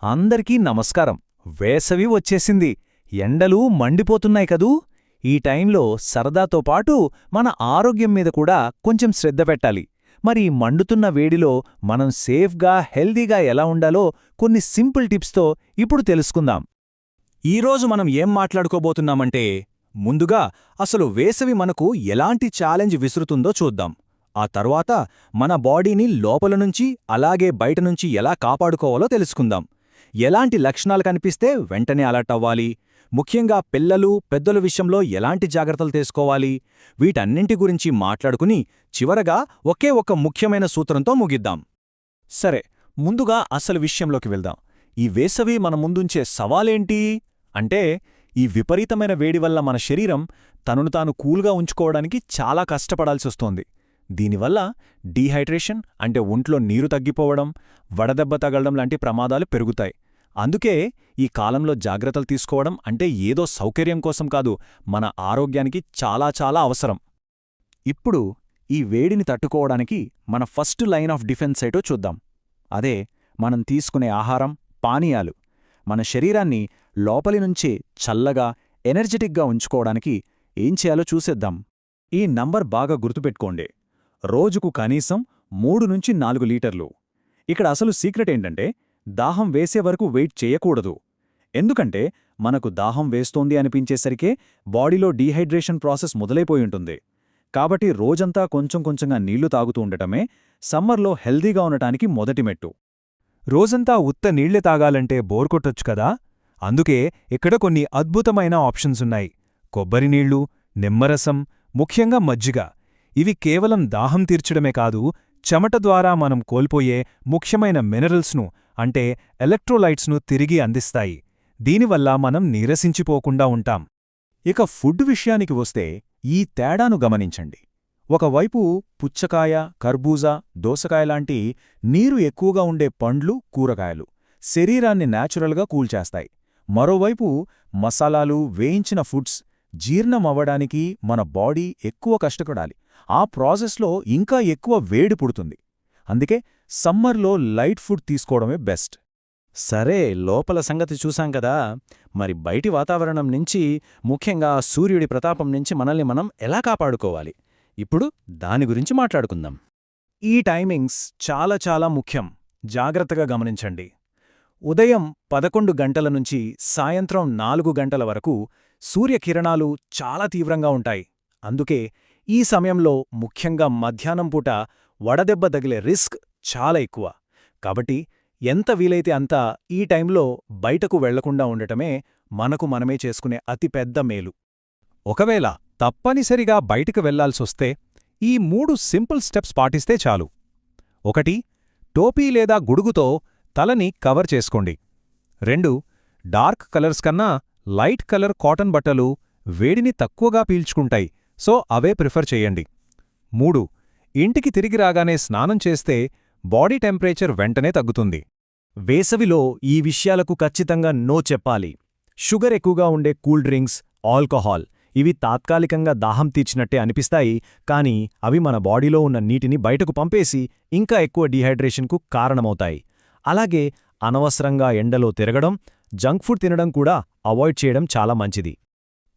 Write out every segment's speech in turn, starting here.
అందరికీ నమస్కారం. వేసవి వచ్చేసింది. ఎండలు మండిపోతున్నాయి కదూ. ఈ టైంలో సరదాతో పాటు మన ఆరోగ్యం మీద కూడా కొంచెం శ్రద్ధ పెట్టాలి. మరి మండుతున్న వేడిలో మనం సేఫ్గా హెల్దీగా ఎలా ఉండాలో కొన్ని సింపుల్ టిప్స్తో ఇప్పుడు తెలుసుకుందాం. ఈరోజు మనం ఏం మాట్లాడుకోబోతున్నామంటే, ముందుగా అసలు వేసవి మనకు ఎలాంటి ఛాలెంజ్ విసురుతుందో చూద్దాం. ఆ తర్వాత మన బాడీని లోపలనుంచి అలాగే బయటనుంచి ఎలా కాపాడుకోవాలో తెలుసుకుందాం. ఎలాంటి లక్షణాలు కనిపిస్తే వెంటనే అలర్ట్ అవ్వాలి, ముఖ్యంగా పిల్లలు పెద్దల విషయంలో ఎలాంటి జాగ్రత్తలు తీసుకోవాలి, వీటన్నింటి గురించి మాట్లాడుకుని చివరగా ఒకే ఒక ముఖ్యమైన సూత్రంతో ముగిద్దాం. సరే, ముందుగా అసలు విషయంలోకి వెళ్దాం. ఈ వేసవి మన ముందుంచే సవాలేంటి అంటే, ఈ విపరీతమైన వేడి వల్ల మన శరీరం తనను తాను కూల్గా ఉంచుకోవడానికి చాలా కష్టపడాల్సొస్తోంది. దీనివల్ల డీహైడ్రేషన్ అంటే ఒంట్లో నీరు తగ్గిపోవడం, వడదెబ్బ తగలడం లాంటి ప్రమాదాలు పెరుగుతాయి. అందుకే ఈ కాలంలో జాగ్రత్తలు తీసుకోవడం అంటే ఏదో సౌకర్యం కోసం కాదు, మన ఆరోగ్యానికి చాలా చాలా అవసరం. ఇప్పుడు ఈ వేడిని తట్టుకోవడానికి మన ఫస్ట్ లైన్ ఆఫ్ డిఫెన్స్ ఏటో చూద్దాం. అదే మనం తీసుకునే ఆహారం, పానీయాలు. మన శరీరాన్ని లోపలి నుంచే చల్లగా ఎనర్జెటిక్గా ఉంచుకోవడానికి ఏం చేయాలో చూసేద్దాం. ఈ నంబర్ బాగా గుర్తుపెట్టుకోండి. రోజుకు కనీసం 3-4 లీటర్లు. ఇక్కడ అసలు సీక్రెట్ ఏంటంటే, దాహం వేసే వరకు వెయిట్ చేయకూడదు. ఎందుకంటే మనకు దాహం వేస్తోంది అనిపించేసరికే బాడీలో డీహైడ్రేషన్ ప్రాసెస్ మొదలైపోయుంటుంది. కాబట్టి రోజంతా కొంచెం కొంచెంగా నీళ్లు తాగుతూ ఉండటమే సమ్మర్లో హెల్దీగా ఉండటానికి మొదటి మెట్టు. రోజంతా ఉత్త నీళ్లే తాగాలంటే బోర్ కొట్టొచ్చు కదా. అందుకే ఇక్కడ కొన్ని అద్భుతమైన ఆప్షన్సున్నాయి. కొబ్బరి నీళ్లు, నిమ్మరసం, ముఖ్యంగా మజ్జిగ. ఇవి కేవలం దాహం తీర్చడమే కాదు, చెమట ద్వారా మనం కోల్పోయే ముఖ్యమైన మినరల్స్ను అంటే ఎలక్ట్రోలైట్స్ను తిరిగి అందిస్తాయి. దీనివల్ల మనం నీరసించిపోకుండా ఉంటాం. ఇక ఫుడ్ విషయానికి వస్తే ఈ తేడాను గమనించండి. ఒకవైపు పుచ్చకాయ, కర్బూజా, దోసకాయలాంటి నీరు ఎక్కువగా ఉండే పండ్లు, కూరగాయలు శరీరాన్ని నేచురల్గా కూల్చేస్తాయి. మరోవైపు మసాలాలు, వేయించిన ఫుడ్స్ జీర్ణమవ్వడానికి మన బాడీ ఎక్కువ కష్టపడాలి. ఆ ప్రాసెస్లో ఇంకా ఎక్కువ వేడి పుడుతుంది. అందుకే సమ్మర్లో లైట్ ఫుడ్ తీసుకోవడమే బెస్ట్. సరే, లోపల సంగతి చూశాం కదా. మరి బయటి వాతావరణం నుంచి, ముఖ్యంగా సూర్యుడి ప్రతాపం నుంచి మనల్ని మనం ఎలా కాపాడుకోవాలి? ఇప్పుడు దాని గురించి మాట్లాడుకుందాం. ఈ టైమింగ్స్ చాలా చాలా ముఖ్యం. జాగ్రత్తగా గమనించండి. ఉదయం 11 గంటల నుంచి సాయంత్రం 4 గంటల వరకు సూర్యకిరణాలు చాలా తీవ్రంగా ఉంటాయి. అందుకే ఈ సమయంలో, ముఖ్యంగా మధ్యాహ్నం పూట వడదెబ్బ తగిలే రిస్క్ చాలా ఎక్కువ. కాబట్టి ఎంత వీలైతే అంత ఈ టైంలో బయటకు వెళ్లకుండా ఉండటమే మనకు మనమే చేసుకునే అతిపెద్ద మేలు. ఒకవేళ తప్పనిసరిగా బయటకు వెళ్లాల్సొస్తే ఈ 3 సింపుల్ స్టెప్స్ పాటిస్తే చాలు. 1. టోపీ లేదా గుడుగుతో తలని కవర్ చేసుకోండి. 2. డార్క్ కలర్స్ కన్నా లైట్ కలర్ కాటన్ బట్టలు వేడిని తక్కువగా పీల్చుకుంటాయి, సో అవే ప్రిఫర్ చేయండి. 3. ఇంటికి తిరిగి రాగానే స్నానం చేస్తే బాడీ టెంపరేచర్ వెంటనే తగ్గుతుంది. వేసవిలో ఈ విషయాలకు ఖచ్చితంగా నో చెప్పాలి. షుగర్ ఎక్కువగా ఉండే కూల్ డ్రింక్స్, ఆల్కహాల్ ఇవి తాత్కాలికంగా దాహం తీర్చినట్టే అనిపిస్తాయి, కానీ అవి మన బాడీలో ఉన్న నీటిని బయటకు పంపేసి ఇంకా ఎక్కువ డీహైడ్రేషన్కు కారణమవుతాయి. అలాగే అనవసరంగా ఎండలో తిరగడం, జంక్ ఫుడ్ తినడం కూడా అవాయిడ్ చేయడం చాలా మంచిది.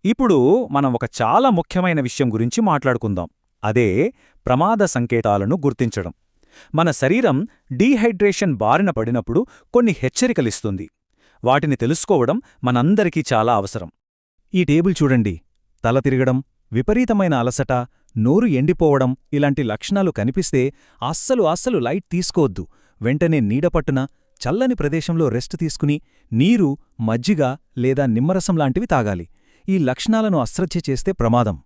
ఇప్పుడు మనం ఒక చాలా ముఖ్యమైన విషయం గురించి మాట్లాడుకుందాం. అదే ప్రమాద సంకేతాలను గుర్తించడం. మన శరీరం డీహైడ్రేషన్ బారిన పడినప్పుడు కొన్ని హెచ్చరికలిస్తుంది. వాటిని తెలుసుకోవడం మనందరికీ చాలా అవసరం. ఈ టేబుల్ చూడండి. తల తిరగడం, విపరీతమైన అలసట, నోరు ఎండిపోవడం ఇలాంటి లక్షణాలు కనిపిస్తే అస్సలు లైట్ తీసుకోవద్దు. వెంటనే నీడపట్టున చల్లని ప్రదేశంలో రెస్ట్ తీసుకుని నీరు, మజ్జిగ లేదా నిమ్మరసం లాంటివి తాగాలి. ఈ లక్షణాలను అశ్రద్ధ చేస్తే ప్రమాదం.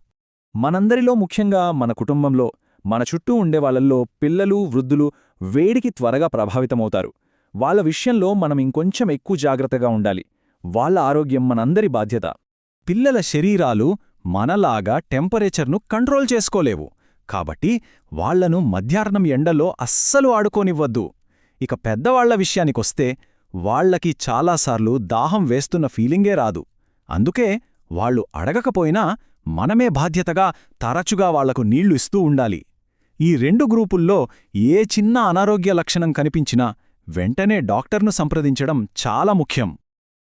మనందరిలో, ముఖ్యంగా మన కుటుంబంలో, మన చుట్టూ ఉండేవాళ్లల్లో పిల్లలు, వృద్ధులు వేడికి త్వరగా ప్రభావితమవుతారు. వాళ్ల విషయంలో మనం ఇంకొంచెం ఎక్కువ జాగ్రత్తగా ఉండాలి. వాళ్ల ఆరోగ్యం మనందరి బాధ్యత. పిల్లల శరీరాలు మనలాగా టెంపరేచర్ను కంట్రోల్ చేసుకోలేవు. కాబట్టి వాళ్లను మధ్యాహ్నం ఎండలో అస్సలు ఆడుకోనివ్వద్దు. ఇక పెద్దవాళ్ల విషయానికొస్తే వాళ్లకి చాలాసార్లు దాహం వేస్తున్న ఫీలింగే రాదు. అందుకే వాళ్లు అడగకపోయినా మనమే బాధ్యతగా తరచుగా వాళ్లకు నీళ్లు ఇస్తూ ఉండాలి. ఈ 2 గ్రూపుల్లో ఏ చిన్న అనారోగ్య లక్షణం కనిపించినా వెంటనే డాక్టర్ను సంప్రదించడం చాలా ముఖ్యం.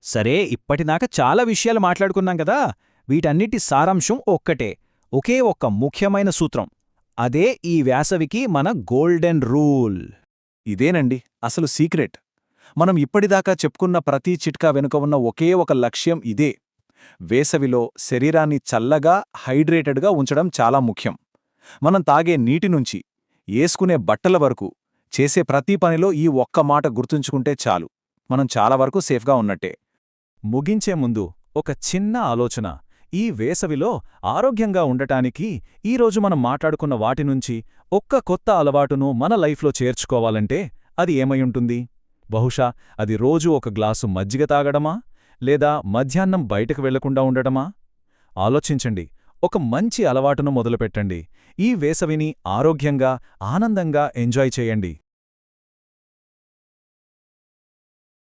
సరే, ఇప్పటిదాకా చాలా విషయాలు మాట్లాడుకున్నాం కదా. వీటన్నిటి సారాంశం ఒక్కటే, ఒకే ఒక్క ముఖ్యమైన సూత్రం. అదే ఈ వేసవికి మన గోల్డెన్ రూల్. ఇదేనండి అసలు సీక్రెట్. మనం ఇప్పటిదాకా చెప్పుకున్న ప్రతి చిట్కా వెనుక ఉన్న ఒకే ఒక లక్ష్యం ఇదే. వేసవిలో శరీరాన్ని చల్లగా, హైడ్రేటెడ్గా ఉంచడం చాలా ముఖ్యం. మనం తాగే నీటి నుంచి, ఏసుకునే బట్టల వరకు, చేసే ప్రతి పనిలో ఈ ఒక్క మాట గుర్తుంచుకుంటే చాలు, మనం చాలా వరకు సేఫ్గా ఉన్నట్టే. ముగించే ముందు ఒక చిన్న ఆలోచన. ఈ వేసవిలో ఆరోగ్యంగా ఉండటానికి ఈరోజు మనం మాట్లాడుకున్న వాటినుంచి ఒక్క కొత్త అలవాటును మన లైఫ్లో చేర్చుకోవాలంటే అది ఏమయుంటుంది? బహుశా అది రోజూ ఒక గ్లాసు మజ్జిగ తాగడమా? లేదా మధ్యాహ్నం బయటకు వెళ్లకుండా ఉండటమా? ఆలోచించండి. ఒక మంచి అలవాటును మొదలుపెట్టండి. ఈ వేసవిని ఆరోగ్యంగా, ఆనందంగా ఎంజాయ్ చేయండి.